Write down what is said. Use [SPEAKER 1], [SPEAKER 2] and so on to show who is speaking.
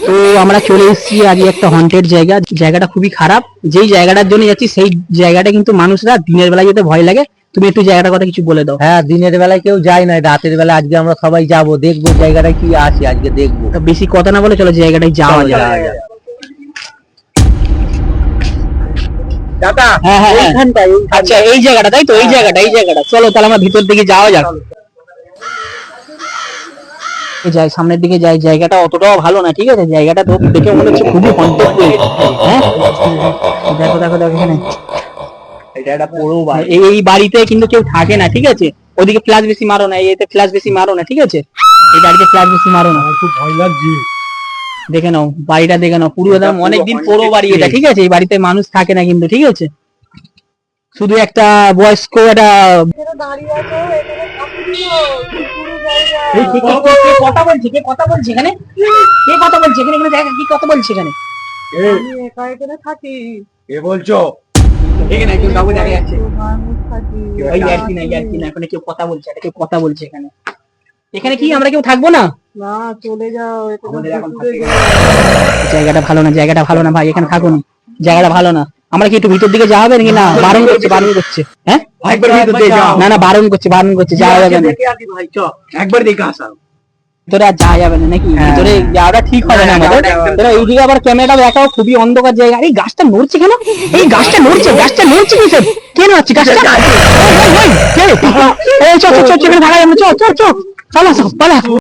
[SPEAKER 1] তো আমরা চলে এসেছি আজকে একটা হন্টেড জায়গা, জায়গাটা খুবই খারাপ। যেই জায়গাটার জন্য যাচ্ছি সেই জায়গাটা কিন্তু মানুষরা দিনের বেলায় যেতে ভয় লাগে। তুমি একটু জায়গাটার কথা কিছু বলে দাও।
[SPEAKER 2] হ্যাঁ, দিনের বেলায় কেউ যায় না, রাতের বেলা আজকে আমরা সবাই যাব, দেখবো জায়গাটা কি আছে, আজকে দেখবো।
[SPEAKER 1] তো বেশি কথা না বলে চলো জায়গাটায় যাওয়া
[SPEAKER 2] চলো,
[SPEAKER 1] যাক।
[SPEAKER 2] যাওয়া যাক।
[SPEAKER 1] হ্যাঁ হ্যাঁ হ্যাঁ। আচ্ছা এই জায়গাটা, তাই তো? এই জায়গাটা চলো তাহলে আমরা ভিতর দিকে যাওয়া যাক। যাই, সামনের দিকে যাই। জায়গাটা অতটাও ভালো না, ঠিক আছে? জায়গাটা তো দেখে মনে হচ্ছে খুবই হন্টেড প্লেস। হ্যাঁ, দেখো দেখো দেখো এখানে
[SPEAKER 2] এটা একটা পুরো বাড়ি।
[SPEAKER 1] এই বাড়িতে কিন্তু কেউ থাকে না, ঠিক আছে? ওদিকে ফ্ল্যাশ বেশি মারো না, এতে ফ্ল্যাশ বেশি মারো না, ঠিক আছে? এই বাড়িতে ফ্ল্যাশ বেশি মারো না।
[SPEAKER 2] খুব ভয় লাগছে।
[SPEAKER 1] দেখে নাও বাড়িটা, দেখে নাও পুরো একদম অনেকদিন পুরো বাড়ি এটা, ঠিক আছে? এই বাড়িতে মানুষ থাকে না কিন্তু, ঠিক আছে? শুধু একটা বয়স্ক একটা কথা বলছে, কে কথা বলছে এখানে? কে কথা বলছে এখানে? এখানে দেখা কি কথা বলছে এখানে?
[SPEAKER 3] আমি একা এখানে থাকি।
[SPEAKER 2] কে বলছো?
[SPEAKER 1] এখানে একজন কাউকে দেখা যাচ্ছে।
[SPEAKER 3] মানুষ থাকি।
[SPEAKER 1] ওই আর কি না, আর কি না, এখানে কেউ কথা বলছে, এটা কেউ কথা বলছে এখানে। এখানে কি আমরা কেউ থাকবো না?
[SPEAKER 3] না, চলে যাও, এখানে
[SPEAKER 2] আমাদের এখন
[SPEAKER 3] ঘুরে
[SPEAKER 2] থাকতে
[SPEAKER 3] যাও।
[SPEAKER 1] জায়গাটা ভালো না, জায়গাটা ভালো না ভাই, এখানে থাকুন। জায়গাটা ভালো না। আমরা কি একটু ভিতর দিকে যাওয়া হবে নাকি? না, বারণ করছে, বারণ করছে। হ্যাঁ,
[SPEAKER 2] একবার ভিতর দিয়ে যাও।
[SPEAKER 1] না না, বারণ করছে, বারণ করছে, যাওয়া যাবে না।
[SPEAKER 2] দেখে আসি ভাই, চল একবার দেখে আসা।
[SPEAKER 1] ভিতরে আর যাওয়া যাবে না নাকি?
[SPEAKER 2] হ্যাঁ।
[SPEAKER 1] ভিতরে যাওয়াটা ঠিক হবে না আমাদের।
[SPEAKER 2] যাওয়াটা একদম
[SPEAKER 1] তোরা এইদিকে আবার ক্যামেরাটা দেখাও, খুবই অন্ধকার জায়গা। এই গাছটা নড়ছে কেন? এই গাছটা নড়ছে, গাছটা নড়ছে কিসের? কে নড়ছে গাছটা? ওই, ওই, ওই, কে? এই চল চল চল, এখানে থাকা যাবে না, চল চল চল, পালা সব পালা।